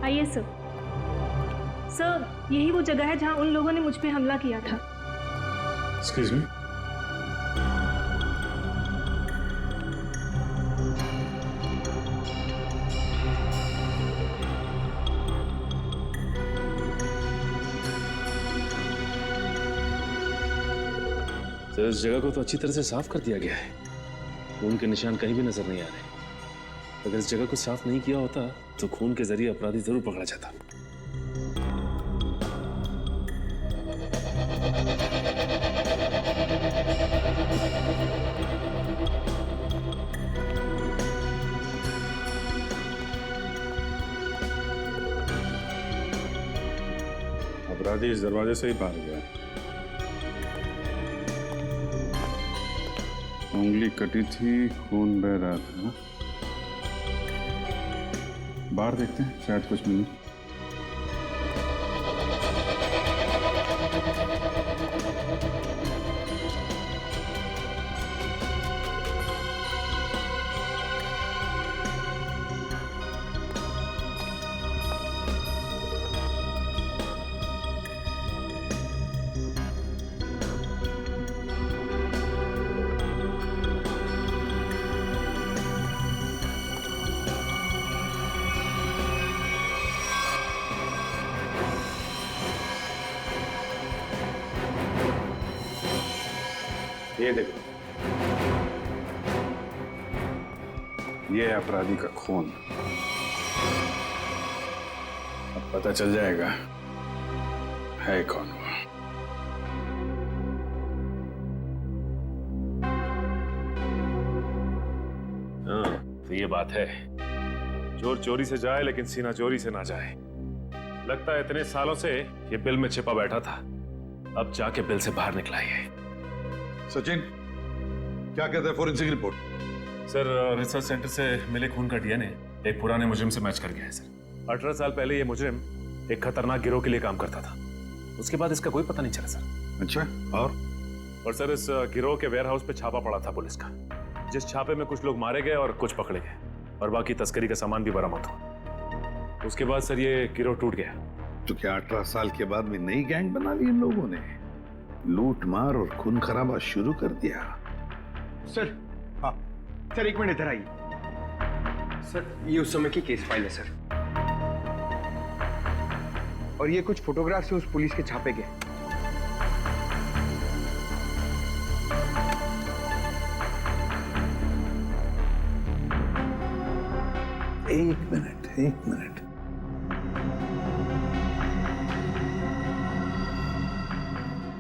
आइए sir. Sir, यही वो जगह है जहां उन लोगों ने मुझ पे हमला किया था। Excuse me. सर, इस जगह को तो अच्छी तरह से साफ कर दिया गया है। खून के निशान कहीं भी नजर नहीं आ रहे। अगर इस जगह को साफ नहीं किया होता तो खून के जरिए अपराधी जरूर पकड़ा जाता। अपराधी इस दरवाजे से ही बाहर गया। उंगली कटी थी, खून बह रहा था। बाहर देखते हैं, शायद कुछ मिले। ये देखो, ये अपराधी का खून। अब पता चल जाएगा है कौन वो। हाँ, तो ये बात है। चोर चोरी से जाए लेकिन सीना चोरी से ना जाए। लगता है इतने सालों से ये बिल में छिपा बैठा था, अब जाके बिल से बाहर निकला है। सचिन, क्या कहते हैं forensic report? Sir, research centre से मिले खून का डीएनए एक पुराने मुजरिम से मैच कर गया है सर। 18 साल पहले ये मुजरिम एक खतरनाक गिरोह के लिए काम करता था। उसके बाद इसका कोई पता नहीं चला सर। अच्छा, और सर, इस गिरोह के वेयरहाउस पे छापा पड़ा था पुलिस का, जिस छापे में कुछ लोग मारे गए और कुछ पकड़े गए और बाकी तस्करी का सामान भी बरामद हुआ। उसके बाद सर ये गिरोह टूट गया। तो क्या 18 साल के बाद भी नई गैंग बना ली इन लोगों ने? लूट मार और खून खराबा शुरू कर दिया। सर, हाँ सर, एक मिनट इधर आइए। सर, ये उस समय की केस फाइल है सर, और ये कुछ फोटोग्राफ से उस पुलिस के छापे गए। एक मिनट।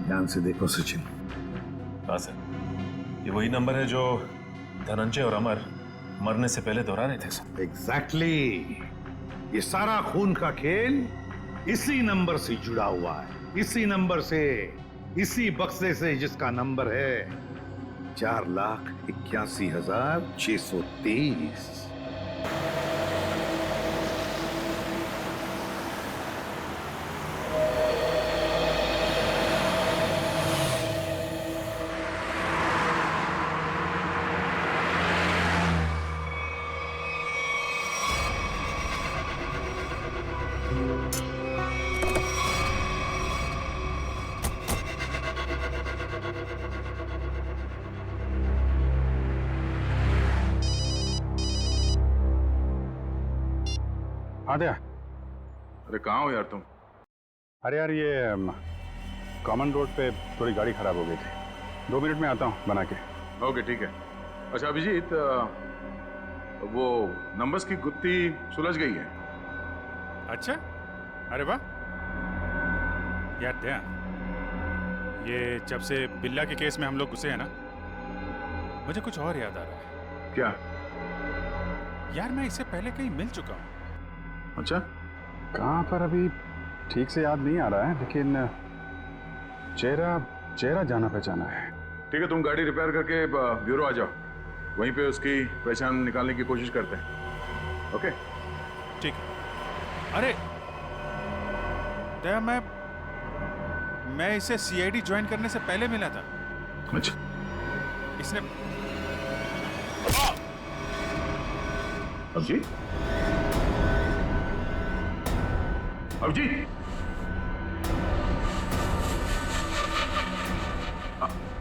ध्यान से देखो सचिन। हाँ सर, ये वही नंबर है जो धनंजय और अमर मरने से पहले दोहरा रहे थे सर। एग्जैक्टली। ये सारा खून का खेल इसी नंबर से जुड़ा हुआ है, इसी नंबर से, इसी बक्से से जिसका नंबर है 4,81,623। आद्या, अरे कहाँ हो यार तुम? अरे यार, ये कॉमन रोड पे थोड़ी गाड़ी खराब हो गई थी। 2 मिनट में आता हूँ बना के। ओके, ठीक है। अच्छा अभिजीत, वो नंबर्स की गुत्थी सुलझ गई है। अच्छा, अरे वाह यार। दया, ये जब से बिल्ला के केस में हम लोग घुसे हैं ना, मुझे कुछ और याद आ रहा है। क्या? यार, मैं इससे पहले कहीं मिल चुका हूँ। अच्छा, कहाँ पर अभी ठीक से याद नहीं आ रहा है, लेकिन चेहरा जाना पहचाना है। ठीक है, तुम गाड़ी रिपेयर करके ब्यूरो आ जाओ, वहीं पे उसकी पहचान निकालने की कोशिश करते हैं। ओके, ठीक है। अरे दया, मैं इसे सीआईडी ज्वाइन करने से पहले मिला था। अच्छा, इसने Abhijit Abhijit,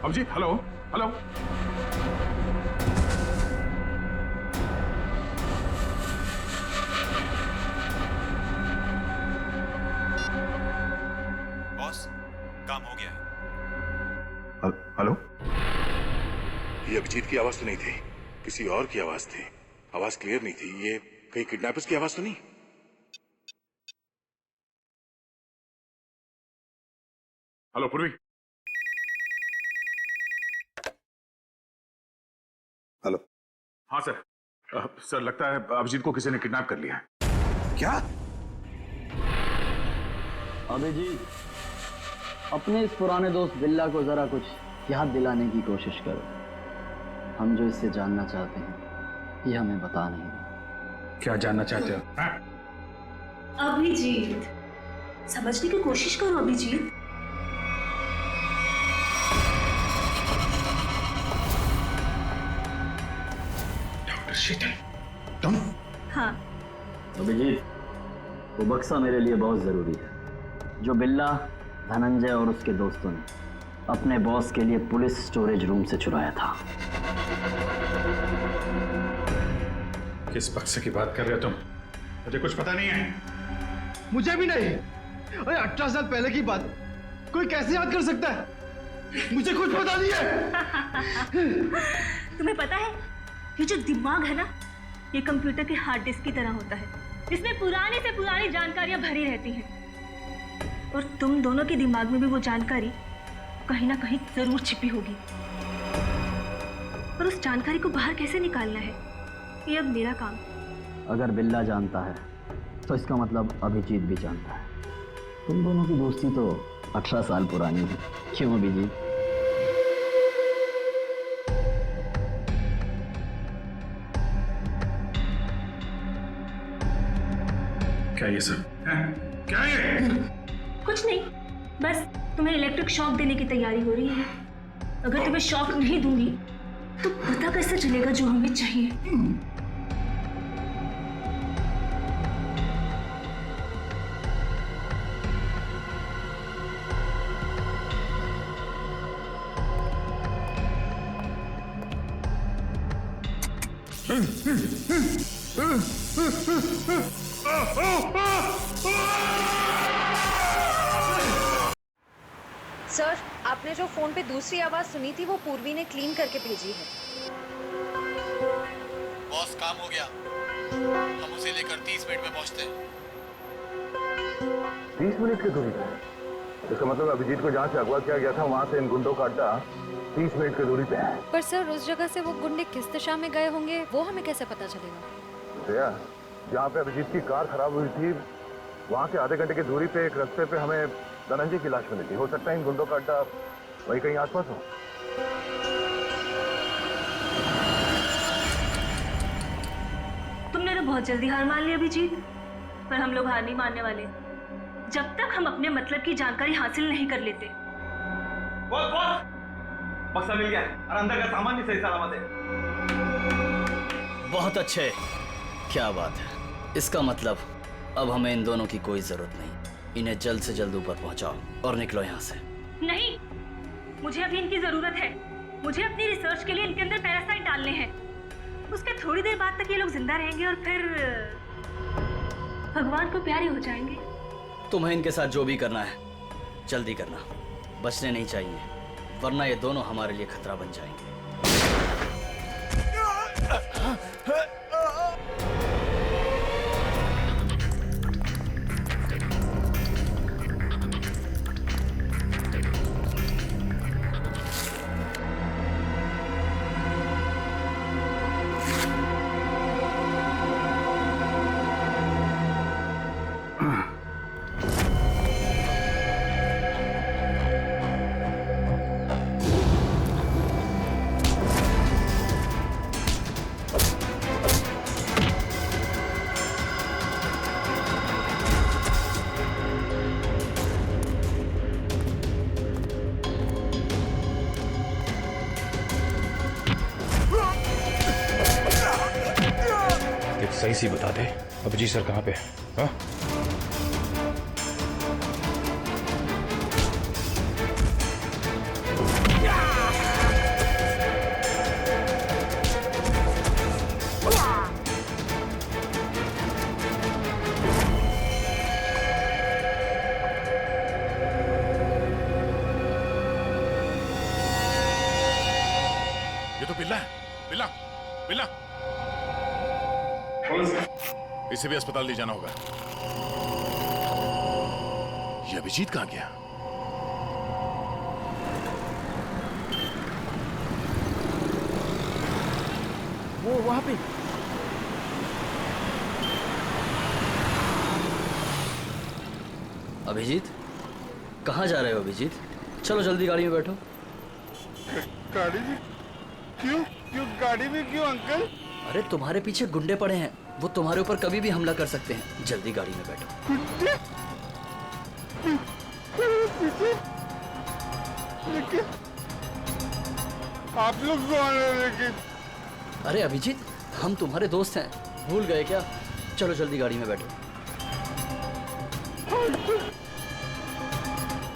Abhijit, hello hello. Boss, काम हो गया है। हेलो। ये अभिजीत की आवाज तो नहीं थी, किसी और की आवाज थी। आवाज क्लियर नहीं थी। ये कहीं किडनैपर्स की आवाज तो नहीं? हेलो पूर्वी। हेलो। हाँ सर। सर लगता है अभिजीत को किसी ने किडनैप कर लिया है। क्या? अभिजीत, अपने इस पुराने दोस्त बिल्ला को जरा कुछ याद दिलाने की कोशिश करो। हम जो इससे जानना चाहते हैं ये हमें बता नहीं रहा। क्या जानना चाहते हो? अभिजीत, समझने की कोशिश करो अभिजीत। डॉक्टर शीतल, तुम? हाँ, अभिजीत, वो बक्सा मेरे लिए बहुत जरूरी है जो बिल्ला, धनंजय और उसके दोस्तों ने अपने बॉस के लिए पुलिस स्टोरेज रूम से चुराया था। किस बक्से की बात कर रहे हो तुम? मुझे कुछ पता नहीं है। मुझे भी नहीं। अरे 18 साल पहले की बात कोई कैसे याद कर सकता है? मुझे कुछ पता नहीं है। तुम्हें पता है ये जो दिमाग है ना, ये कंप्यूटर के हार्ड डिस्क की तरह होता है। इसमें पुरानी से पुरानी जानकारियां भरी रहती हैं और तुम दोनों के दिमाग में भी वो जानकारी कहीं ना कहीं जरूर छिपी होगी। और उस जानकारी को बाहर कैसे निकालना है, ये अब मेरा काम। अगर बिल्ला जानता है तो इसका मतलब अभिजीत भी जानता है। तुम दोनों की दोस्ती तो 18 साल पुरानी है, क्यों अभिजीत? क्या ये सब? क्या ये? कुछ नहीं, बस तुम्हें इलेक्ट्रिक शॉक देने की तैयारी हो रही है। अगर तुम्हें शॉक नहीं दूंगी तो पता कैसे चलेगा जो हमें चाहिए। सर, आपने जो फोन पे दूसरी आवाज सुनी थी वो पूर्वी ने क्लीन करके भेजी है। बॉस, काम हो गया। हम उसे लेकर 30 मिनट में पहुंचते हैं। 30 मिनट की दूरी पे? इसका मतलब अभिजीत को जहाँ से अगवा किया गया था वहाँ से इन गुंडों का अड्डा 30 मिनट की दूरी पे है। पर सर, उस जगह से वो गुंडे किस दिशा में गए होंगे वो हमें कैसे पता चलेगा? जहाँ पे अभिजीत की कार खराब हुई थी वहाँ से आधे घंटे की दूरी पे एक रास्ते पे हमें धनंजय की लाश मिली थी। हो सकता है इन गुंडों का अड्डा वही कहीं आसपास हो। तुमने तो बहुत जल्दी हार मान ली अभिजीत, पर हम लोग हार नहीं मानने वाले जब तक हम अपने मतलब की जानकारी हासिल नहीं कर लेते। बॉस, बॉस, बक्सा मिल गया और अंदर का सामान भी सही सलामत है। बहुत अच्छे, क्या बात है। इसका मतलब अब हमें इन दोनों की कोई जरूरत नहीं। इन्हें जल्द से जल्द ऊपर पहुंचाओ और निकलो यहाँ से। नहीं, मुझे अभी इनकी जरूरत है। मुझे अपनी रिसर्च के लिए इनके अंदर पैरासाइट डालने हैं। उसके थोड़ी देर बाद तक ये लोग जिंदा रहेंगे और फिर भगवान को प्यारे हो जाएंगे। तुम्हें इनके साथ जो भी करना है जल्दी करना, बचने नहीं चाहिए, वरना ये दोनों हमारे लिए खतरा बन जाएंगे। सही सी बता दे, अभिजीत सर कहाँ पे है? हाँ? बिल्ला बिल्ला इसे भी अस्पताल ले जाना होगा। ये अभिजीत कहाँ गया? वो वहां पे। अभिजीत, कहाँ जा रहे हो अभिजीत? चलो जल्दी गाड़ी में बैठो। गाड़ी में क्यों? गाड़ी में क्यों अंकल? अरे तुम्हारे पीछे गुंडे पड़े हैं, वो तुम्हारे ऊपर कभी भी हमला कर सकते हैं। जल्दी गाड़ी में बैठो। लेकिन आप लोग कौन है? लेकिन अरे अभिजीत, हम तुम्हारे दोस्त हैं, भूल गए क्या? चलो जल्दी गाड़ी में बैठो।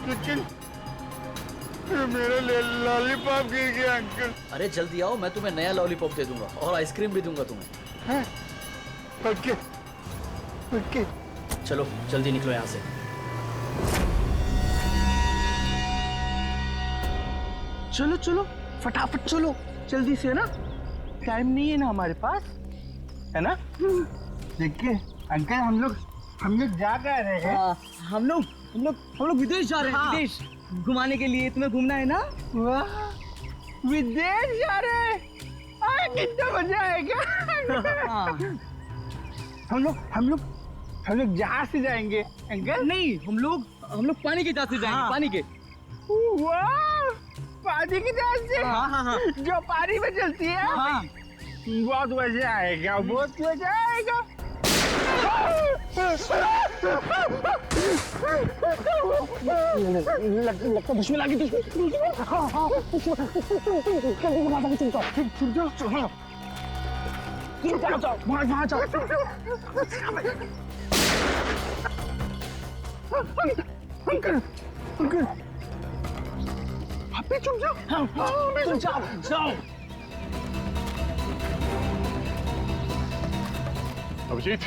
लेकिन मेरा लॉलीपॉप गिर गया अंकल। अरे जल्दी आओ, मैं तुम्हें नया लॉलीपॉप दे दूंगा और आइसक्रीम भी दूंगा तुम्हें। Okay okay. चलो जल्दी निकलो यहाँ से। चलो चलो फटाफट चलो, जल्दी से ना, टाइम नहीं है ना हमारे पास, है ना? देखिए अंकल, हम लोग जा रहे हैं। हम लोग विदेश जा रहे हैं। विदेश घुमाने के लिए, तुम्हें घूमना है ना? वाह, विदेश जा रहे हैं, कितना मजा आएगा। हम लोग जहाज से जाएंगे अंकल। नहीं, हम लोग पानी के जहाज से जाएंगे। पानी के। वाह, पानी की जहाज से? हाँ। जो पानी में चलती है। हाँ। बहुत मजा आएगा, बहुत मजा आएगा। लगता दुश्मन आ गई। वहाँ जाओ। अंकल आप भी चुप जाओ। जाओ। अभिजीत,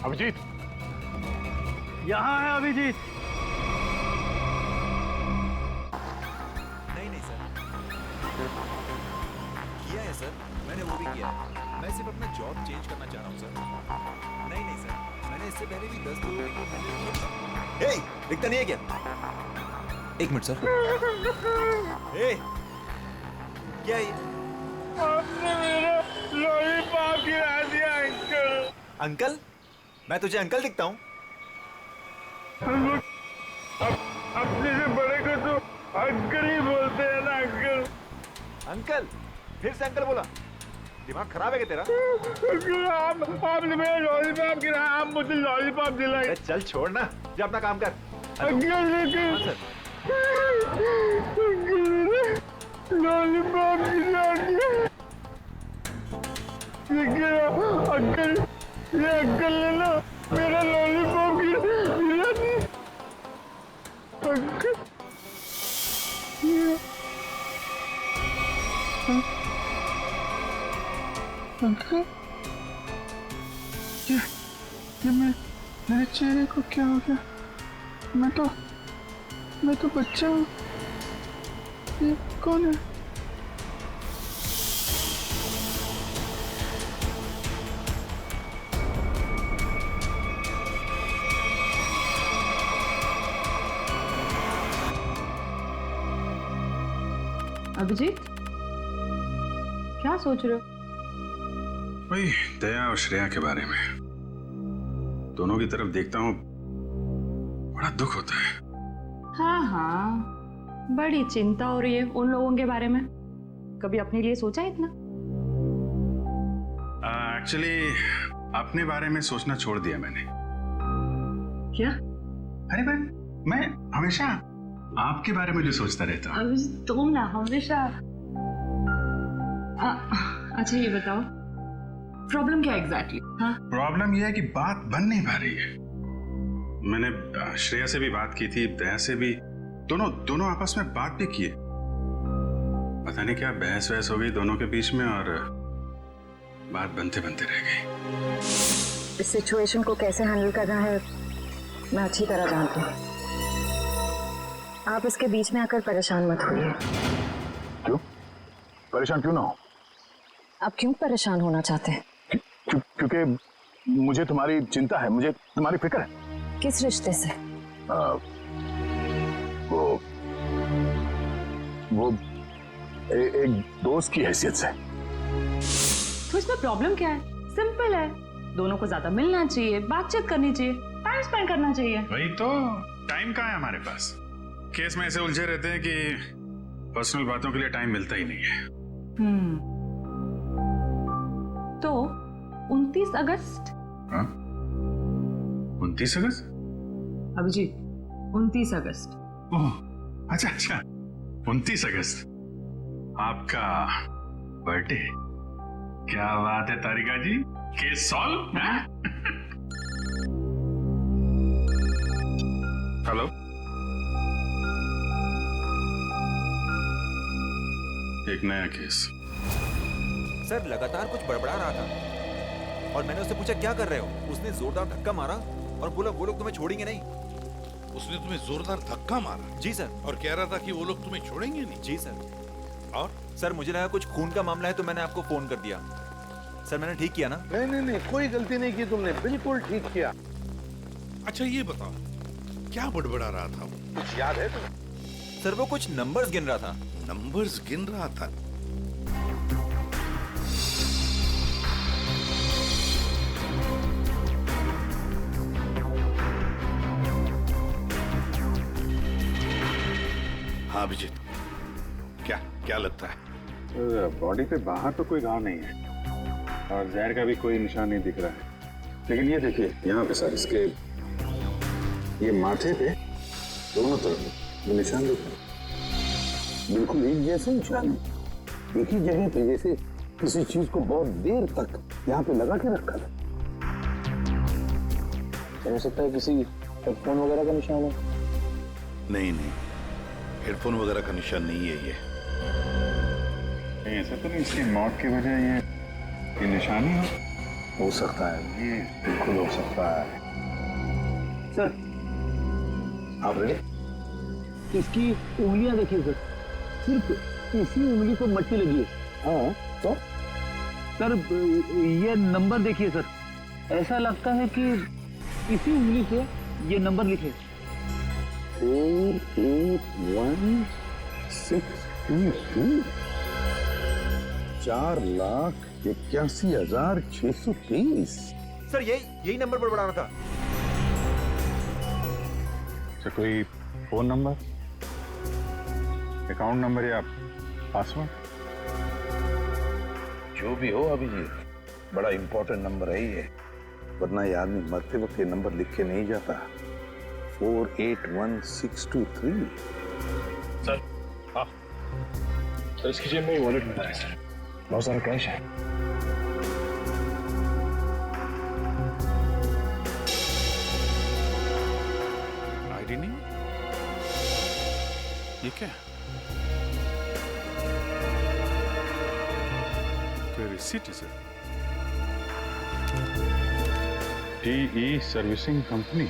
अभिजीत, यहाँ है अभिजीत। नहीं सर, किया है सर, मैंने वो भी किया है। मैं सिर्फ अपना जॉब चेंज करना चाह रहा हूँ सर। नहीं सर, मैंने इससे पहले भी 10 लोगों को हैंडल किया। दिखता नहीं है क्या? एक मिनट सर। क्या है ये? आपने मेरा लॉलीपॉप गिरा दिया अंकल। अंकल? मैं तुझे अंकल दिखता हूँ? हम लोग अपने से बड़े को तो अंकल ही बोलते हैं ना अंकल। अंकल? फिर से अंकल बोला? दिमाग खराब है क्या तेरा? आपने मेरा लॉलीपॉप गिराया, आप मुझे लॉलीपॉप दिलाए। चल छोड़ ना, जा अपना काम कर। अंकल लेकिन लॉलीपॉप गिरा दिया। लेकिन अंकल, ये अंकल ने ना मेरा लॉलीपॉप गिरा दिया। अंकल अंकल, ये मेरे चेहरे को क्या हो गया? मैं तो बच्चा हूँ। ये कौन है? अभिजीत, क्या सोच रहे हो? वही दया और श्रेया के बारे में। दोनों की तरफ देखता हूँ, बड़ा दुख होता है। हाँ, बड़ी चिंता हो रही है उन लोगों के बारे में। कभी अपने लिए सोचा है इतना? एक्चुअली अपने बारे में सोचना छोड़ दिया मैंने। क्या? अरे मैं हमेशा आपके बारे में जो सोचता रहता हूँ। तुम ना हमेशा। अच्छा ये बताओ, प्रॉब्लम क्या एग्जैक्टली? हाँ, प्रॉब्लम यह है कि बात बन नहीं पा रही है। मैंने श्रेया से भी बात की थी, दया से भी, दोनों आपस में बात भी किए। पता नहीं क्या बहस वहस हो गई दोनों के बीच में और बात बनते बनते रह गई। इस सिचुएशन को कैसे हैंडल करना है मैं अच्छी तरह जानती हूँ। आप इसके बीच में आकर परेशान मत होइए। क्यों? परेशान क्यों ना हो? आप क्यों परेशान होना चाहते हैं? क्योंकि मुझे तुम्हारी चिंता है, मुझे तुम्हारी फिक्र है। किस रिश्ते से? वो एक दोस्त की हैसियत से। तो इसमें प्रॉब्लम क्या है? सिंपल है, दोनों को ज्यादा मिलना चाहिए, बातचीत करनी चाहिए, टाइम स्पेंड करना चाहिए। वही तो, टाइम कहाँ है हमारे पास? केस में ऐसे उलझे रहते हैं कि पर्सनल बातों के लिए टाइम मिलता ही नहीं है। तो 29 अगस्त? हाँ? 29 अगस्त? अभिजीत, 29 अगस्त। ओह, अच्छा अच्छा, 29 अगस्त आपका बर्थडे। क्या बात है तारिका जी, केस सॉल्व है? हेलो, एक नया केस। सर लगातार कुछ बड़बड़ा रहा था और मैंने उससे पूछा क्या कर रहे हो। उसने जोरदार धक्का मारा और बोला वो लोग तुम्हें छोड़ेंगे नहीं। उसने तुम्हें जोरदार धक्का मारा? जी सर। और कह रहा था कि वो लोग तुम्हें छोड़ेंगे नहीं? जी सर। और सर मुझे लगा कुछ खून का मामला है तो मैंने आपको फोन कर दिया। सर मैंने ठीक किया ना? नहीं, कोई गलती नहीं की तुमने, बिल्कुल ठीक किया। अच्छा ये बताओ, क्या बड़बड़ा रहा था वो? कुछ याद है तुम्हें? सर वो कुछ नंबर्स गिन रहा था। नंबर्स गिन रहा था? हाँ अभिजीत, क्या लगता है? बॉडी पे बाहर तो कोई घाव नहीं है और जहर का भी कोई निशान नहीं दिख रहा है, लेकिन ये देखिए यहाँ पे सर, इसके ये माथे पे दोनों तरफ ये निशान दिख बिल्कुल एक जैसे निशान है, एक ही जगह पे, जैसे किसी चीज को बहुत देर तक यहाँ पे लगा के रखा था। हो सकता है किसी हेडफोन वगैरह का निशान हो। नहीं, हेडफोन वगैरह का निशान नहीं है ये। ऐसा तो नहीं इसकी मौत की वजह ये निशानी हो सकता है, ये बिल्कुल हो सकता है। सर आप रेडी? इसकी उंगलियां देखिए सर, सिर्फ इसी उंगली को मट्टी लगी है। हाँ तो सर ये नंबर देखिए सर, ऐसा लगता है कि इसी उंगली से ये नंबर लिखे 481,622 4,81,623। सर यही नंबर बड़बड़ा रहा था। अच्छा, कोई फोन नंबर, अकाउंट नंबर या पासवर्ड? जो भी हो अभिजीत, बड़ा इंपॉर्टेंट नंबर है ये, वरना ये आदमी मरते वक्त ये नंबर लिख के नहीं जाता। 481,623। सर हाँ सर, इसकी जेब में वॉलेट मिला है सर, बहुत सारा कैश है। आईडी नहीं? ये क्या? कोई रिसीट है sir? TE servicing company.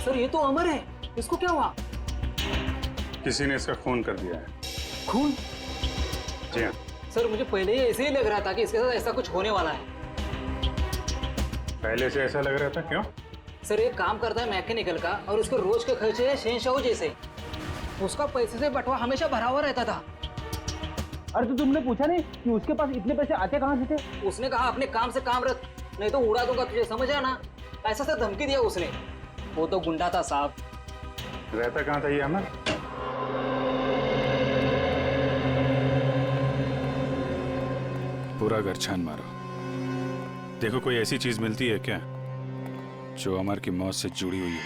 Sir ये तो अमर है, इसको क्या हुआ? किसी ने इसका खून कर दिया है। खून? जी हाँ सर मुझे पहले ही ऐसे ही लग रहा था कि इसके साथ ऐसा कुछ होने वाला है। पहले से ऐसा लग रहा था? क्यों? सर एक काम करता है मैकेनिकल का और उसके रोज के खर्चे है शहंशाह जैसे। उसका पैसे से बंटवा हमेशा भरा हुआ रहता था। अरे तो तुमने पूछा नहीं कि उसके पास इतने पैसे आते कहाँ से थे? उसने कहा अपने काम से काम रख, नहीं तो उड़ा दूंगा तुझे, समझ आना। ऐसा से धमकी दिया उसने। वो तो गुंडा था साहब। रहता कहाँ था ये अमर? पूरा घर छान मारो, देखो कोई ऐसी चीज मिलती है क्या जो अमर की मौत से जुड़ी हुई हो।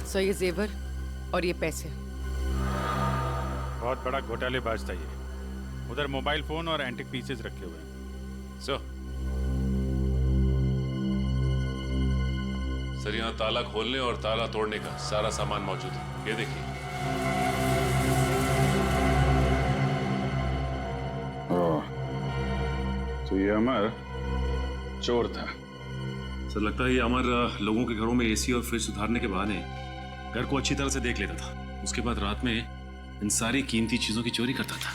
सो ये जेवर और ये पैसे। बहुत बड़ा घोटालेबाज था ये। उधर मोबाइल फोन और एंटिक पीसेस रखे हुए हैं। सर यहाँ ताला खोलने और ताला तोड़ने का सारा सामान मौजूद है, ये देखिए। तो ये अमर चोर था। सर लगता है ये अमर लोगों के घरों में एसी और फ्रिज सुधारने के बहाने घर को अच्छी तरह से देख लेता था। उसके बाद रात में इन सारी कीमती चीजों की चोरी करता था।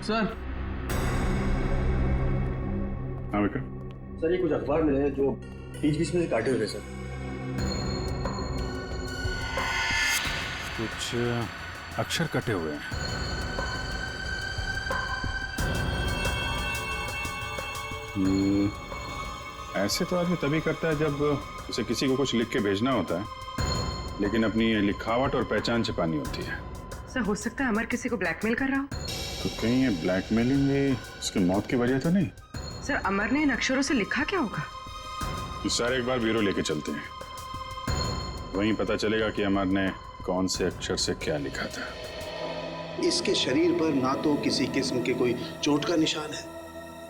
सर। हाँ बेटा। सर ये कुछ अखबार मिले हैं जो बीच बीच में से काटे हुए सर। कुछ अक्षर कटे हुए हैं। ऐसे तो आदमी तभी करता है जब उसे किसी को कुछ लिख के भेजना होता है, लेकिन अपनी लिखावट और पहचान छिपानी होती है। सर हो सकता है अमर किसी को ब्लैकमेल कर रहा हो। तो कहीं ये ब्लैकमेलिंग उसकी मौत की वजह तो नहीं? सर अमर ने इन अक्षरों से लिखा क्या होगा? इस सारे एक बार ब्यूरो लेके चलते हैं, वहीं पता चलेगा कि अमर ने कौन से अक्षर से क्या लिखा था। इसके शरीर पर ना तो किसी किस्म के कोई चोट का निशान है,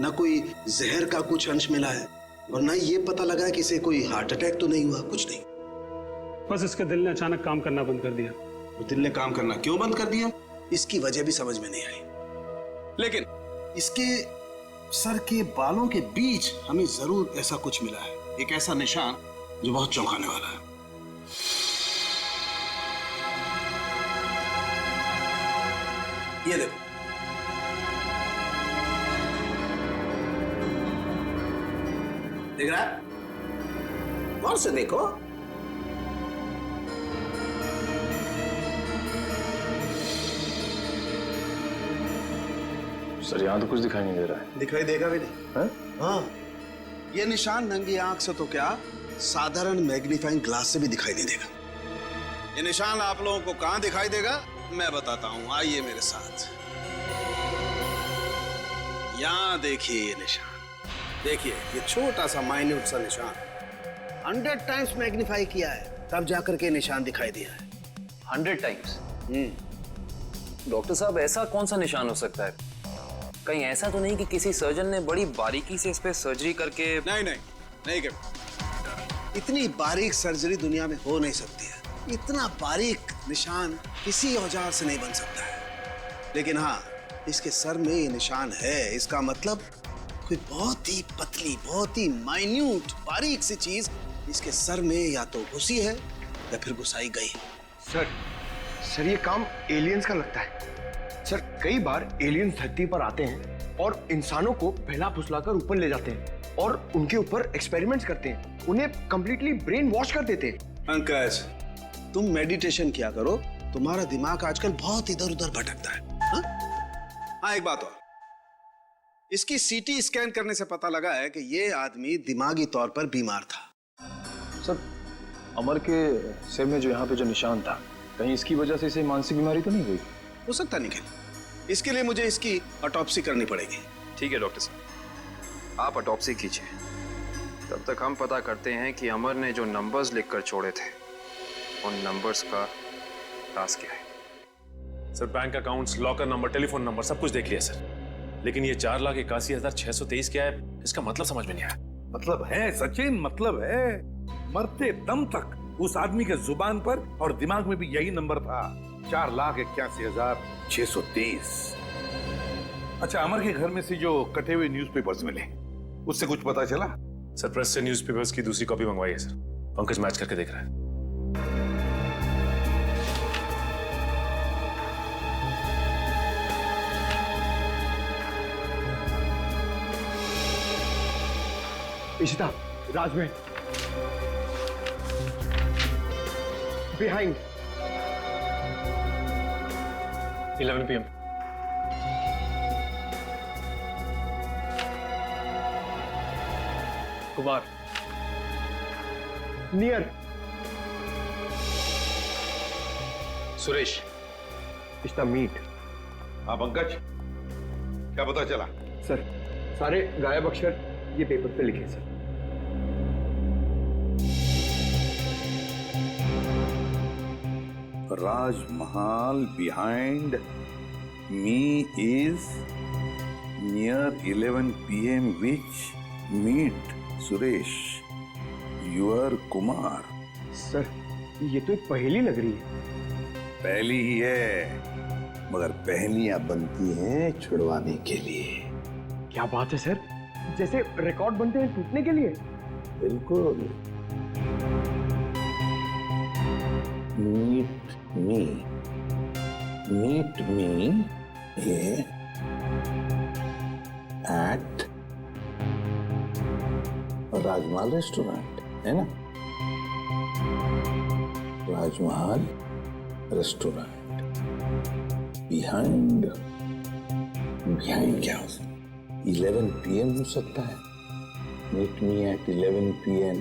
ना कोई जहर का कुछ अंश मिला है, और ना ये पता लगा कि इसे कोई हार्ट अटैक तो नहीं हुआ, कुछ नहीं। बस इसके दिल ने अचानक काम करना बंद कर दिया। दिल ने काम करना क्यों बंद कर दिया, इसकी वजह भी समझ में नहीं आई, लेकिन इसके सर के बालों के बीच हमें जरूर ऐसा कुछ मिला है, एक ऐसा निशान जो बहुत चौंकाने वाला है। ये देखो, देख रहा है? गौर से देखो। सर यहाँ तो कुछ दिखाई नहीं दे रहा है। दिखाई देगा भी नहीं। हाँ, ये निशान नंगी आंख से तो क्या, साधारण मैग्नीफाइंग ग्लास से भी दिखाई नहीं देगा। ये निशान आप लोगों को कहां दिखाई देगा मैं बताता हूं, आइए मेरे साथ। यहां देखिए ये निशान, देखिए ये छोटा सा माइन्यूट सा निशान 100 टाइम्स मैग्नीफाई किया है, तब जाकर के निशान दिखाई दिया है। 100 टाइम्स? डॉक्टर साहब ऐसा कौन सा निशान हो सकता है? कहीं ऐसा तो नहीं कि किसी सर्जन ने बड़ी बारीकी से इस पे सर्जरी करके? नहीं कर, इतनी बारीक सर्जरी दुनिया में हो नहीं सकती है। इतना बारीक निशान किसी औजार से नहीं बन सकता है, लेकिन हाँ इसके सर में ये निशान है, इसका मतलब कोई बहुत ही पतली, बहुत ही माइन्यूट बारीक सी चीज इसके सर में या तो घुसी है या फिर घुसाई गई। सर ये काम एलियंस का लगता है। सर कई बार एलियंस धरती पर आते हैं और इंसानों को बहला फुसलाकर ऊपर ले जाते हैं और उनके ऊपर एक्सपेरिमेंट्स करते हैं, उन्हें कंप्लीटली ब्रेन वॉश कर देते हैं। पंकज, तुम मेडिटेशन किया करो, तुम्हारा दिमाग आजकल बहुत इधर उधर भटकता है। हाँ एक बात और, इसकी सीटी स्कैन करने से पता लगा है कि ये आदमी दिमागी तौर पर बीमार था। सर अमर के सिर में जो यहाँ पे जो निशान था, कहीं इसकी वजह से इसे मानसिक बीमारी तो नहीं हुई? हो सकता निखिल, इसके लिए मुझे इसकी ऑटोप्सी करनी पड़ेगी। ठीक है डॉक्टर साहब, आप ऑटोप्सी कीजिए, तब तक हम पता करते हैं कि अमर ने जो नंबर्स लिखकर छोड़े थे उन नंबर्स का राज क्या है। Sir bank accounts, locker number, telephone number सब कुछ देख लिया सर, लेकिन ये 4,81,623 क्या है इसका मतलब समझ में नहीं आया। मतलब है सचिन, मतलब है, मरते दम तक उस आदमी के जुबान पर और दिमाग में भी यही नंबर था, 4,81,623। अच्छा, अमर के घर में से जो कटे हुए न्यूज़पेपर्स मिले, उससे कुछ पता चला? सर प्रेस से न्यूज़पेपर्स की दूसरी कॉपी मंगवाई है सर, पंकज मैच करके देख रहा है। Ishita, Rajmahal behind 11 PM। Kumar near Suresh Ishita meet. हाँ पंकज, क्या पता चला? सर सारे गायब अक्षर ये पेपर पे लिखे sir. Rajmahal behind me is near 11 p.m. which meet Suresh, your Kumar. Sir ये तो एक पहेली लग रही है। पहली ही है, मगर पहेलियां बनती हैं छुड़वाने के लिए। क्या बात है सर, जैसे रिकॉर्ड बनते हैं टूटने के लिए। बिल्कुल। Meet me at Rajmahal restaurant, है ना? राजमहल रेस्टोरेंट बिहाइंड क्या हो सकता है? 11 PM हो सकता है। Meet me at 11 PM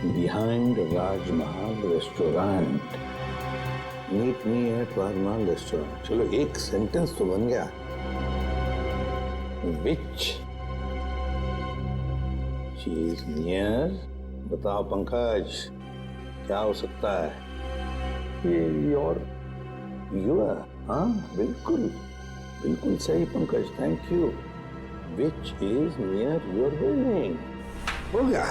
behind Rajmahal restaurant. Meet me at Rajmahal restaurant. चलो एक सेंटेंस तो बन गया। विच चीज नियर, बताओ पंकज क्या हो सकता है? ये योर, हाँ बिल्कुल बिल्कुल सही Pankaj, thank you. Which is near your building. हो गया।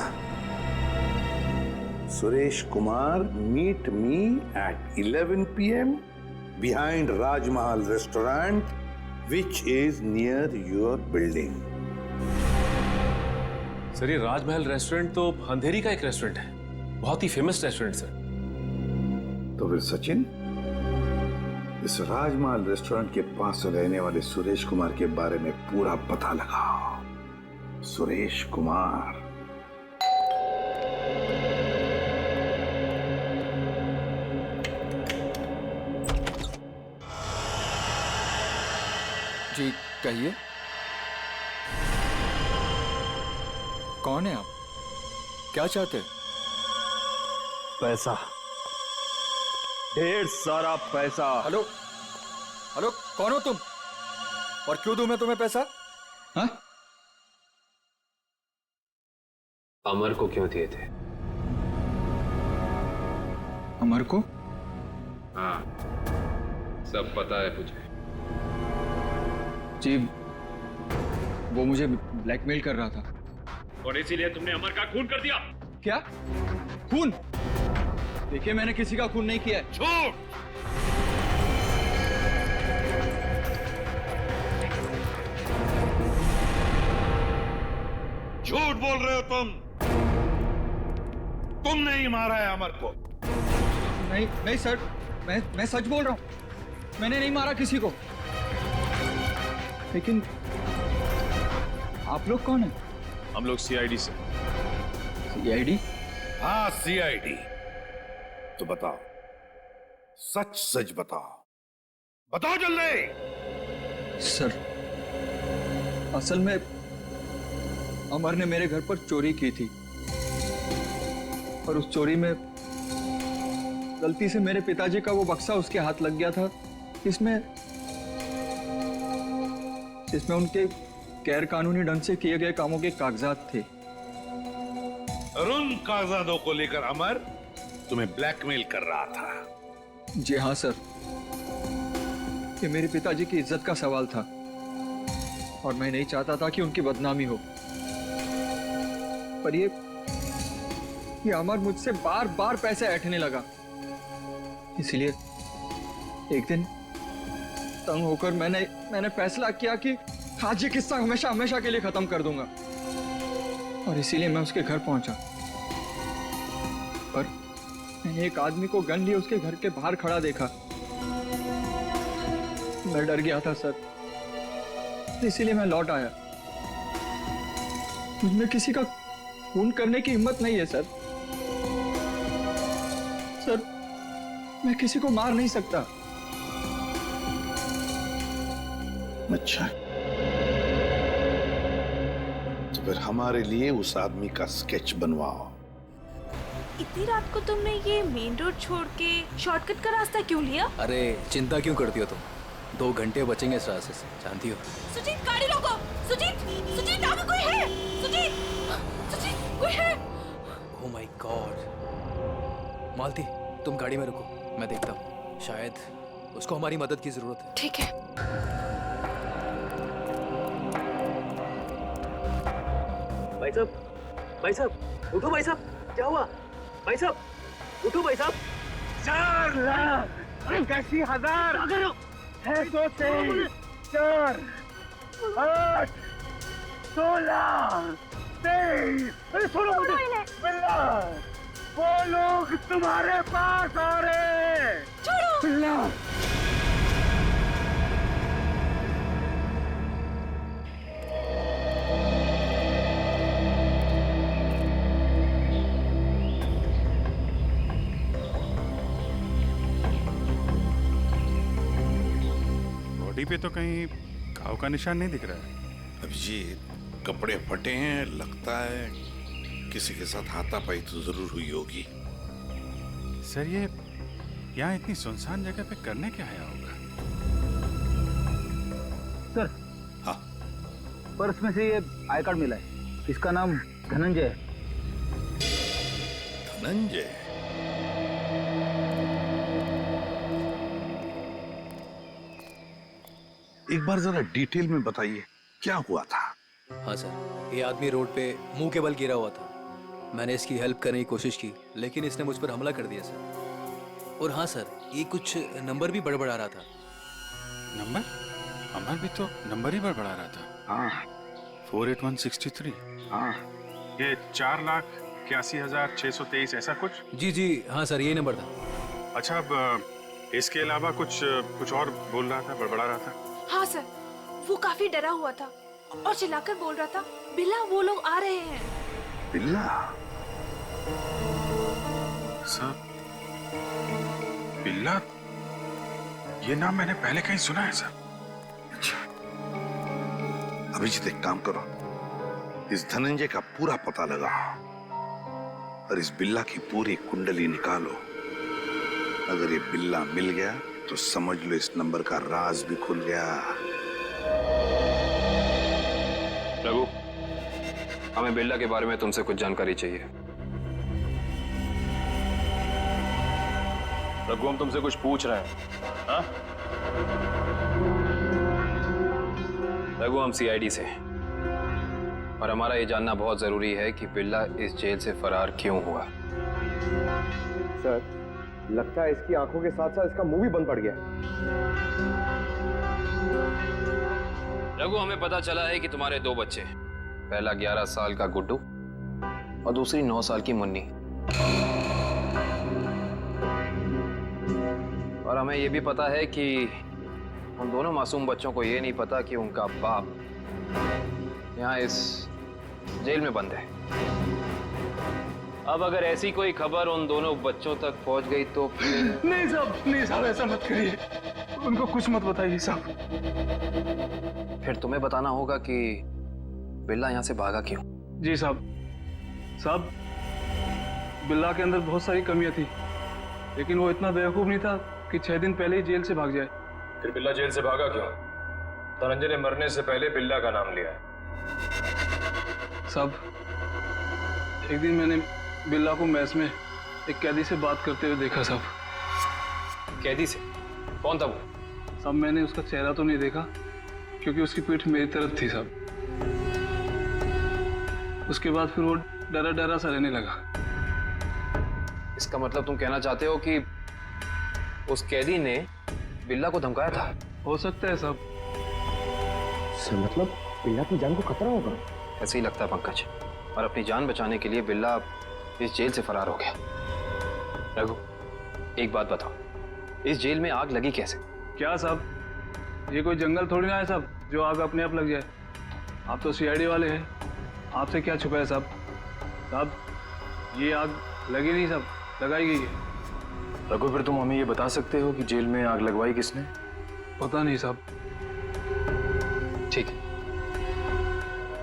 Suresh Kumar meet me at 11 PM behind Rajmahal restaurant which is near your building. Sir ये राजमहल रेस्टोरेंट तो अंधेरी का एक रेस्टोरेंट है, बहुत ही फेमस रेस्टोरेंट सर। तो फिर सचिन, इस राजमहल रेस्टोरेंट के पास रहने वाले सुरेश कुमार के बारे में पूरा पता लगाओ। सुरेश कुमार। जी कहिए, कौन है आप? क्या चाहते? पैसा, ढेर सारा पैसा। हेलो हेलो, कौन हो तुम और क्यों दूं मैं तुम्हें पैसा? हाँ? अमर को क्यों दिए थे? अमर को? हाँ सब पता है मुझे। जी वो मुझे ब्लैकमेल कर रहा था और इसीलिए तुमने अमर का खून कर दिया। क्या खून? देखिए मैंने किसी का खून नहीं किया है। झूठ। झूठ बोल रहे हो तुम। तुमने ही मारा है अमर को। नहीं नहीं सर, मैं सच बोल रहा हूं, मैंने नहीं मारा किसी को। लेकिन आप लोग कौन हैं? हम लोग CID से। CID? हाँ CID। तो बताओ, सच सच बताओ, बताओ जल्दी। सर असल में अमर ने मेरे घर पर चोरी की थी और उस चोरी में गलती से मेरे पिताजी का वो बक्सा उसके हाथ लग गया था जिसमें उनके गैर कानूनी ढंग से किए गए कामों के कागजात थे। और उन कागजातों को लेकर अमर तुम्हें ब्लैकमेल कर रहा था। जी हाँ सर, ये मेरे पिताजी की इज्जत का सवाल था और मैं नहीं चाहता था कि उनकी बदनामी हो। पर ये अमर मुझसे बार बार पैसे ऐंठने लगा, इसलिए एक दिन तंग होकर मैंने फैसला किया कि आज ये किस्सा हमेशा हमेशा के लिए खत्म कर दूंगा और इसीलिए मैं उसके घर पहुंचा। पर मैंने एक आदमी को गन लिए उसके घर के बाहर खड़ा देखा। मैं डर गया था सर, इसीलिए मैं लौट आया। मुझमें किसी का खून करने की हिम्मत नहीं है सर। सर मैं किसी को मार नहीं सकता। अच्छा, तो फिर हमारे लिए उस आदमी का स्केच बनवाओ। इतनी रात को तुमने ये मेन रोड छोड़ के शॉर्टकट का रास्ता क्यों लिया? अरे चिंता क्यों करती हो तुम? 2 घंटे बचेंगे इस रास्ते से, जानती हो। सुजीत गाड़ी रोको। सुजीत आगे कोई है? सुजीत कोई है? Oh my God. मालती तुम गाड़ी में रुको, मैं देखता हूँ। शायद उसको हमारी मदद की जरूरत है। ठीक है। भाई साहब, उठो भाई साहब, क्या हुआ? भाई साहब, उठो भाई साहब। 4,81,000 है 4 8 16 23। अरे सुनो मुझे, बिल्ला, वो लोग तुम्हारे पास आ रहे हैं। छोड़ो बिल्ला। बॉडी पे तो कहीं घाव का निशान नहीं दिख रहा है। अभिजीत, कपड़े फटे हैं, लगता है किसी के साथ हाथापाई तो जरूर हुई होगी। सर ये यहाँ इतनी सुनसान जगह पे करने क्या आया होगा? सर, हाँ, पर्स में से ये आई कार्ड मिला है। इसका नाम धनंजय है। धनंजय? एक बार जरा डिटेल में बताइए, क्या हुआ था? हाँ सर, ये आदमी रोड पे मुंह के बल गिरा हुआ था। मैंने इसकी हेल्प करने की कोशिश की, लेकिन इसने मुझ पर हमला कर दिया सर। और हाँ सर, ये कुछ नंबर भी बड़बड़ा रहा था। नंबर? अमर भी तो नंबर ही बड़बड़ा रहा था। हाँ, 48163। हाँ, ये 4,81,623 ऐसा कुछ? जी जी हाँ सर, यही नंबर था। अच्छा, अब इसके अलावा कुछ और बोल रहा था, बड़बड़ा रहा था? हाँ सर, वो काफी डरा हुआ था और चिल्लाकर बोल रहा था, बिल्ला वो लोग आ रहे हैं। बिल्ला? सर, बिल्ला, ये नाम मैंने पहले कहीं सुना है सर। अच्छा, अभिजीत एक काम करो, इस धनंजय का पूरा पता लगाओ और इस बिल्ला की पूरी कुंडली निकालो। अगर ये बिल्ला मिल गया तो समझ लो इस नंबर का राज भी खुल गया। रघु, हमें बिल्ला के बारे में तुमसे कुछ जानकारी चाहिए। रघु, हम तुमसे कुछ पूछ रहे हैं। हाँ? रघु, हम सीआईडी से और हमारा ये जानना बहुत जरूरी है कि बिल्ला इस जेल से फरार क्यों हुआ। सर, लगता है इसकी आंखों के साथ साथ इसका मुंह भी बंद पड़ गया। रघु, हमें पता चला है कि तुम्हारे 2 बच्चे, पहला 11 साल का गुड्डू और दूसरी 9 साल की मुन्नी। और हमें यह भी पता है कि उन दोनों मासूम बच्चों को यह नहीं पता कि उनका बाप यहाँ इस जेल में बंद है। अब अगर ऐसी कोई खबर उन दोनों बच्चों तक पहुंच गई तो फिर... नहीं साहब, ऐसा मत करिए, उनको कुछ मत बताइए साहब। फिर तुम्हें बताना होगा कि बिल्ला यहाँ से भागा क्यों। जी साहब, बिल्ला के अंदर बहुत सारी कमियां थी, लेकिन वो इतना बेवकूफ नहीं था कि 6 दिन पहले ही जेल से भाग जाए। फिर बिल्ला जेल से भागा क्यों? धनंजय ने मरने से पहले बिल्ला का नाम लिया है। साहब, एक दिन मैंने बिल्ला को मैस में एक कैदी से बात करते हुए देखा साहब। कैदी से? कौन था वो? साहब, मैंने उसका चेहरा तो नहीं देखा क्योंकि उसकी पीठ मेरी तरफ थी साहब। उसके बाद फिर वो डरा डरा सा रहने लगा। इसका मतलब तुम कहना चाहते हो कि उस कैदी ने बिल्ला को धमकाया था? हो सकता है साहब। सर, मतलब बिल्ला की जान को खतरा होगा? ऐसे ही लगता है पंकज, और अपनी जान बचाने के लिए बिल्ला इस जेल से फरार हो गया। रघु, एक बात बताओ, इस जेल में आग लगी कैसे? क्या साहब, ये कोई जंगल थोड़ी ना है साहब जो आग अपने आप लग जाए। आप तो सीआईडी वाले हैं, आपसे क्या छुपा है साहब? साहब, ये आग लगी नहीं साहब, लगाई गई है। रघु, फिर तुम हमें ये बता सकते हो कि जेल में आग लगवाई किसने? पता नहीं साहब। ठीक है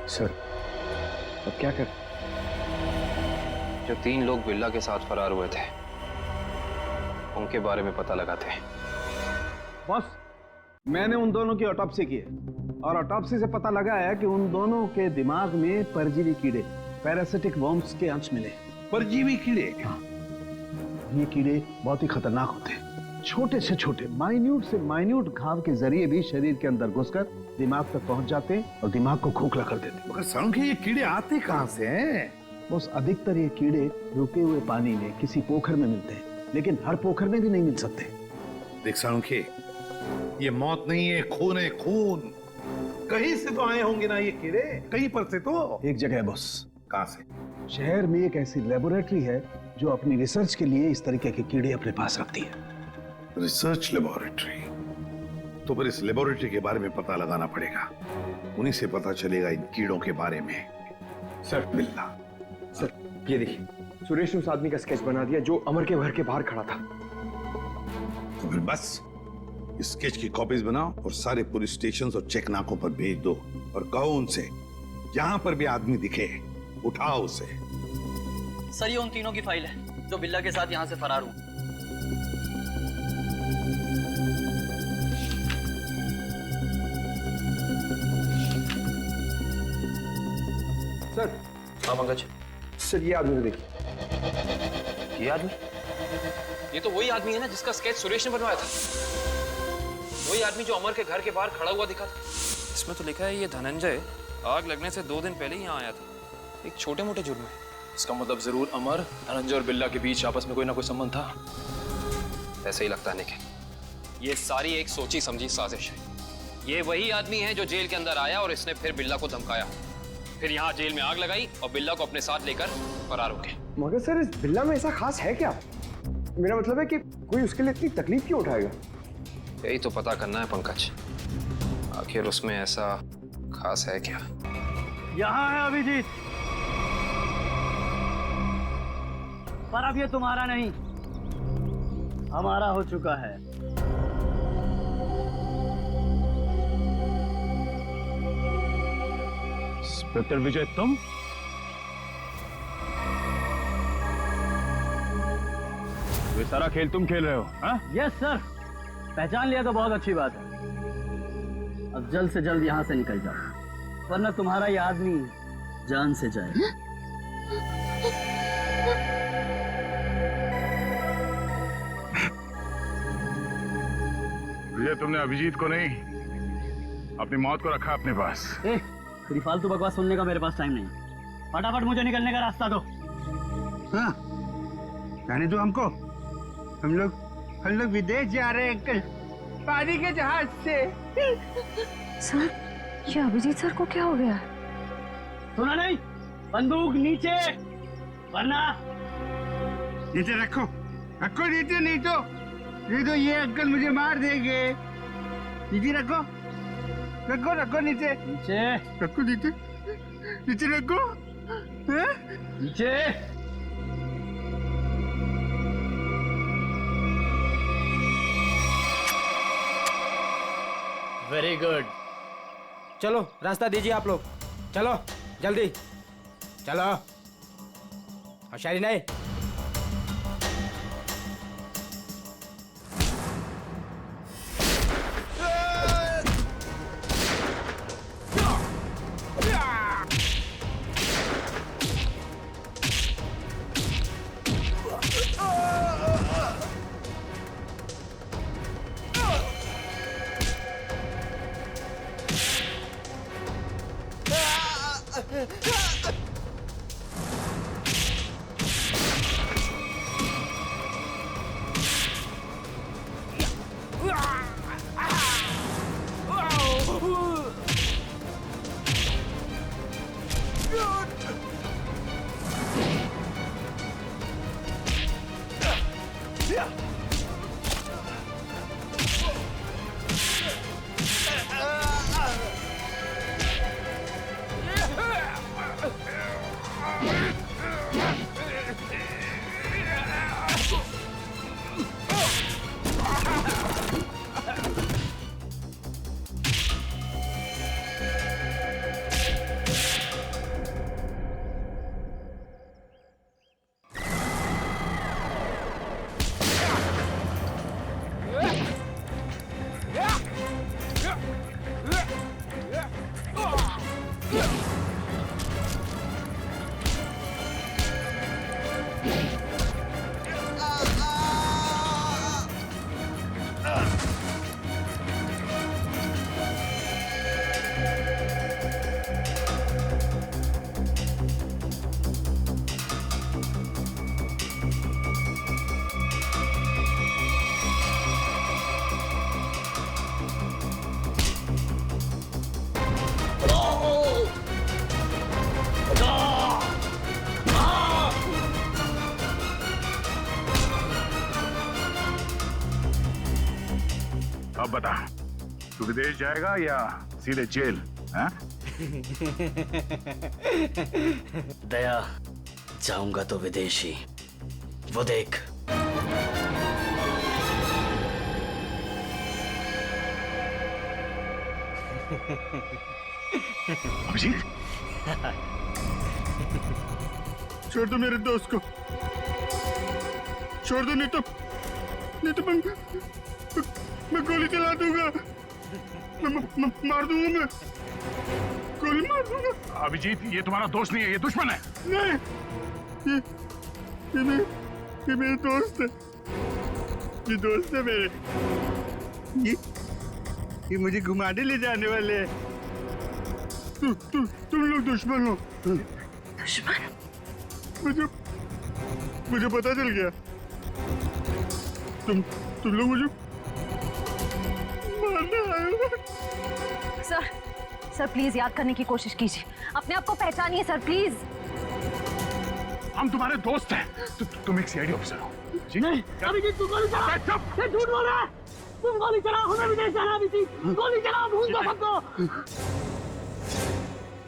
सर, अब क्या कर? जो 3 लोग बिल्ला के साथ फरार हुए थे, उनके बारे में पता लगाते हैं। बॉस, मैंने उन दोनों की ऑटोप्सी की है और ऑटोप्सी से पता लगा है कि उन दोनों के दिमाग में परजीवी कीड़े, पैरासिटिक वर्म्स के अंश मिले। परजीवी कीड़े? हाँ, ये कीड़े बहुत ही खतरनाक होते हैं। छोटे से छोटे माइन्यूट से माइन्यूट घाव के जरिए भी शरीर के अंदर घुसकर दिमाग तक पहुंच जाते हैं और दिमाग को खोखला कर देते हैं। मगर सालुंखे ये कीड़े आते कहाँ से हैं? बस अधिकतर ये कीड़े रुके हुए पानी में किसी पोखर में मिलते हैं, लेकिन हर पोखर में भी नहीं मिल सकते। देख सालुंखे, ये मौत नहीं है, खून है, खून। कहीं से तो आए होंगे ना ये कीड़े, कहीं पर से तो। एक जगह है बॉस। कहाँ से? शहर में एक ऐसी लेबोरेटरी है जो अपनी रिसर्च के लिए इस तरीके के कीड़े अपने पास रखती है। Research laboratory? तो फिर इस लेबोरेटरी के बारे में पता लगाना पड़ेगा, उन्हीं से पता चलेगा इन कीड़ों के बारे में। सर बिल्ला, सर ये देखिए, सुरेश ने उस आदमी का स्केच बना दिया जो अमर के घर के बाहर खड़ा था। तो फिर बस स्केच की कॉपीज बनाओ और सारे पुलिस स्टेशन और चेक नाकों पर भेज दो और कहो उनसे जहां पर भी आदमी दिखे उठाओ उसे। सर ये उन तीनों की फाइल है जो बिल्ला के साथ यहाँ से फरार हुए। सर। हाँ पंकज। सर ये आदमी को देखिए। ये आदमी? ये तो वही आदमी है ना जिसका स्केच सुरेश ने बनवाया था। वही आदमी जो अमर के घर के बाहर खड़ा हुआ दिखा था। इसमें तो लिखा है ये धनंजय आग लगने से 2 दिन पहले ही यहाँ आया था, एक छोटे मोटे जुर्म में। इसका मतलब जरूर अमर, धनंजय और बिल्ला के बीच आपस में कोई ना कोई संबंध था। ऐसे ही लगता है निखिल, ये सारी एक सोची समझी साजिश है। ये वही आदमी है जो जेल के अंदर आया और इसने फिर बिल्ला को धमकाया, फिर यहाँ जेल में आग लगाई और बिल्ला को अपने साथ लेकर फरार हो गए। मगर सर इस बिल्ला में ऐसा खास है क्या? मेरा मतलब है कि कोई उसके लिए इतनी तकलीफ क्यों उठाएगा? यही तो पता करना है पंकज, आखिर उसमें ऐसा खास है क्या? यहाँ है अभिजीत, पर अब ये तुम्हारा नहीं, हमारा हो चुका है। इंस्पेक्टर विजय, तुम? ये सारा खेल तुम खेल रहे हो? हाँ? यस सर, पहचान लिया तो बहुत अच्छी बात है। अब जल्द से जल्द यहाँ से निकल जाओ, वरना तुम्हारा ये आदमी जान से जाएगा। विजय, तुमने अभिजीत को नहीं, अपनी मौत को रखा अपने पास। तेरी फालतू बकवास सुनने का मेरे पास टाइम नहीं। फटाफट मुझे निकलने का रास्ता दो। हाँ, जाने दो हमको। हम लोग विदेश जा रहे हैं अंकल, पानी के जहाज से। सर, ये अभिजीत सर को क्या हो गया? सुना नहीं? बंदूक नीचे, वरना नीचे रखो, रखो नीचे, नहीं तो ये अंकल मुझे मार देंगे। नीचे रखो, रखो रखो नीचे, नीचे रखो, नीचे नीचे रखो, नीचे। वेरी गुड, चलो रास्ता दीजिए आप लोग, चलो जल्दी चलो। होशियारी नहीं। अब बता, तू विदेश जाएगा या सीधे जेल? हाँ? दया, जाऊंगा तो विदेशी, वो देख। अभिजीत, छोड़ दो मेरे दोस्त को, छोड़ दो, नहीं तो मैं गोली चला दूंगा, मार दूंगा, मैं गोली मार दूंगा। अभिजीत, ये तुम्हारा दोस्त नहीं है, ये दुश्मन है। नहीं, ये मेरे दोस्त है, ये दोस्त है मेरे। ये मुझे घुमाने ले जाने वाले हैं। तुम लोग दुश्मन हो। दुश्मन? मुझे पता चल गया। तुम लोग मुझे मारने आए हो। सर प्लीज याद करने की कोशिश कीजिए, अपने आप को पहचानिए सर, प्लीज। हम तुम्हारे दोस्त हैं। तुम एक सीआईडी ऑफिसर हो। जी नहीं, अभिजीत तू गोली चला। ये झूठ बोल रहा है। तुम गोली चला, हमें विदेश जाना। अभिजीत गोली चला, भूल दो सबको।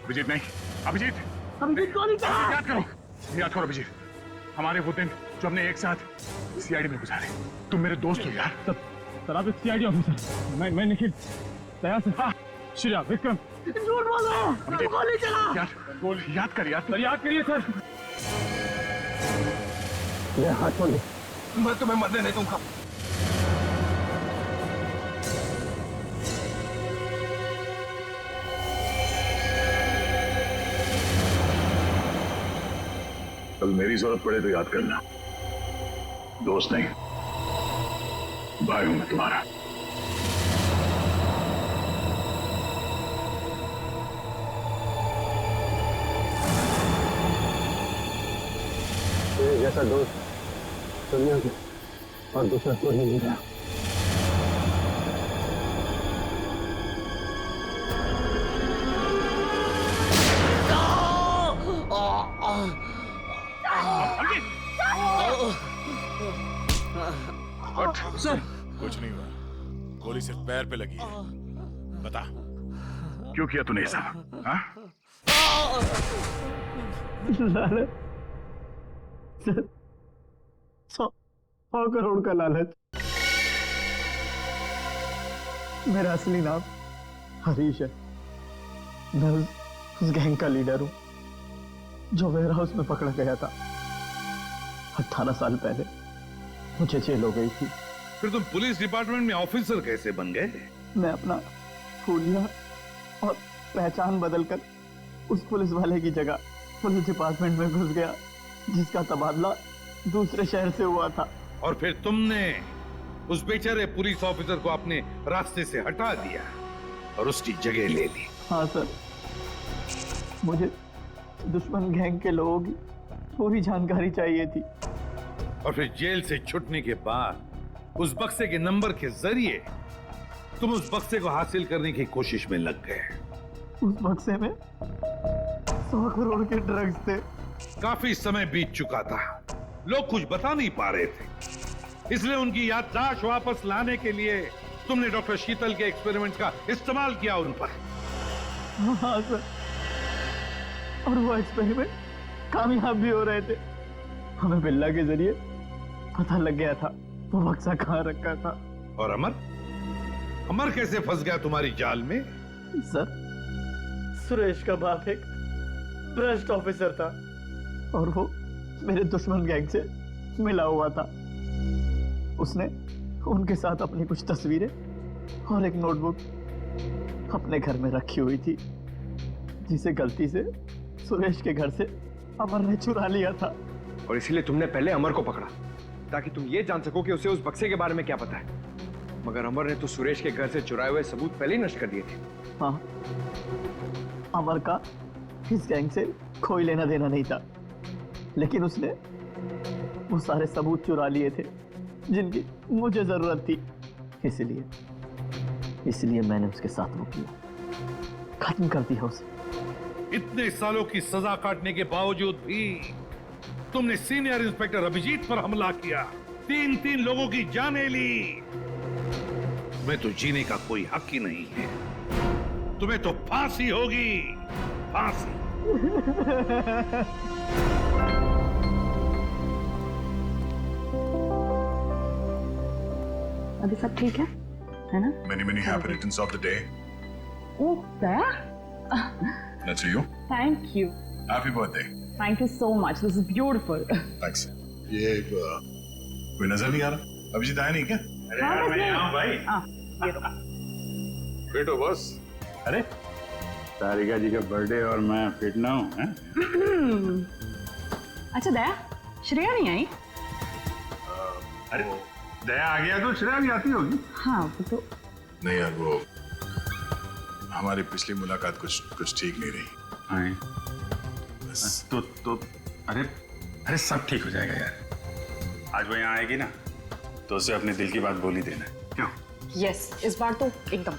अभिजीत नहीं, अभिजीत गोली चला। याद करो अभिजीत, हमारे वो दिन जो हमने एक साथ सीआईडी में गुजारे। तुम मेरे दोस्त हो यार। सर आप एक सीआईडी ऑफिसर, मैं निखिल, दया से। हाँ, श्रेया, विक्रम। झूठ बोल रहा है। गोली चला। याद कर यार। सर याद करिए सर। मेरा हाथ छोड़ दे। मैं तुम्हें मरने नहीं दूंगा। कल मेरी जरूरत पड़े तो याद करना, दोस्त नहीं, भाई हूं मैं तुम्हारा। तेरे जैसा दोस्त दुनिया में और दूसरा कोई नहीं रहा। सर कुछ नहीं हुआ, गोली सिर्फ पैर पे लगी है। बता क्यों किया तूने ऐसा? हाँ? 100 करोड़ का लालच। मेरा असली नाम हरीश है। मैं उस गैंग का लीडर हूं जो वेयर हाउस में पकड़ा गया था। 18 साल पहले मुझे जेल हो गई थी। फिर तुम पुलिस डिपार्टमेंट में ऑफिसर कैसे बन गए? मैं अपना हुलिया और पहचान बदलकर उस पुलिस वाले की जगह पुलिस डिपार्टमेंट में घुस गया, जिसका तबादला दूसरे शहर से हुआ था। और फिर तुमने उस बेचारे पुलिस ऑफिसर को अपने रास्ते से हटा दिया और उसकी जगह ले ली। हाँ सर, मुझे दुश्मन गैंग के लोगों की पूरी जानकारी चाहिए थी। और फिर जेल से छूटने के बाद उस बक्से के नंबर के जरिए तुम उस बक्से को हासिल करने की कोशिश में लग गए। उस बक्से में 100 करोड़ के ड्रग्स थे। काफी समय बीत चुका था, लोग कुछ बता नहीं पा रहे थे, इसलिए उनकी याददाश्त वापस लाने के लिए तुमने डॉक्टर शीतल के एक्सपेरिमेंट का इस्तेमाल किया उन पर। हाँ सर, और वो एक्सपेरिमेंट कामयाब भी हो रहे थे। हमें बिल्ला के जरिए पता लग गया था वो बक्सा कहाँ रखा था। और अमर कैसे फंस गया तुम्हारी जाल में? सर, सुरेश का बाप एक भ्रष्ट ऑफिसर था और वो मेरे दुश्मन गैंग से मिला हुआ था। उसने उनके साथ अपनी कुछ तस्वीरें और एक नोटबुक अपने घर में रखी हुई थी, जिसे गलती से सुरेश के घर से अमर ने चुरा लिया था। और इसीलिए तुमने पहले अमर को पकड़ा ताकि तुम ये जान सको कि उसे उस बक्से के बारे में क्या पता है। मगर अमर ने तो सुरेश के घर से चुराए हुए सबूत पहले ही नष्ट कर दिए थे। हाँ, अमर का इस गैंग से कोई लेना देना नहीं था, लेकिन उसने वो सारे सबूत चुरा लिए थे जिनकी मुझे जरूरत थी। इसलिए मैंने उसके साथ वो किया, खत्म कर दिया उसे। इतने सालों की सजा काटने के बावजूद भी तुमने सीनियर इंस्पेक्टर अभिजीत पर हमला किया, 3 लोगों की जानें ली। तुम्हें तो जीने का कोई हक ही नहीं है। तुम्हें तो फांसी होगी, फांसी। अभी सब ठीक है ना? Many happy returns of the day. Oh Daya, That's you. Thank you, Happy birthday. Thank you so much, this is beautiful. Thanks. ये कोई नजर नहीं आ रहा? अभिजीत आया नहीं क्या? अरे यार मैं यहाँ हूँ भाई। ये लो। बैठो बस। अरे तारिका जी का बर्थडे और मैं फिट ना हूँ, हैं? अच्छा दया, श्रेया नहीं आई? अरे दया आ गया तो श्रेया भी आती होगी। हाँ वो तो नहीं यार, वो हमारी पिछली मुलाकात कुछ ठीक नहीं रही। हाँ तो अरे सब ठीक हो जाएगा यार। आज वो यहाँ आएगी ना तो उसे अपने दिल की बात बोल ही देना, क्यों? यस, इस बार तो एकदम।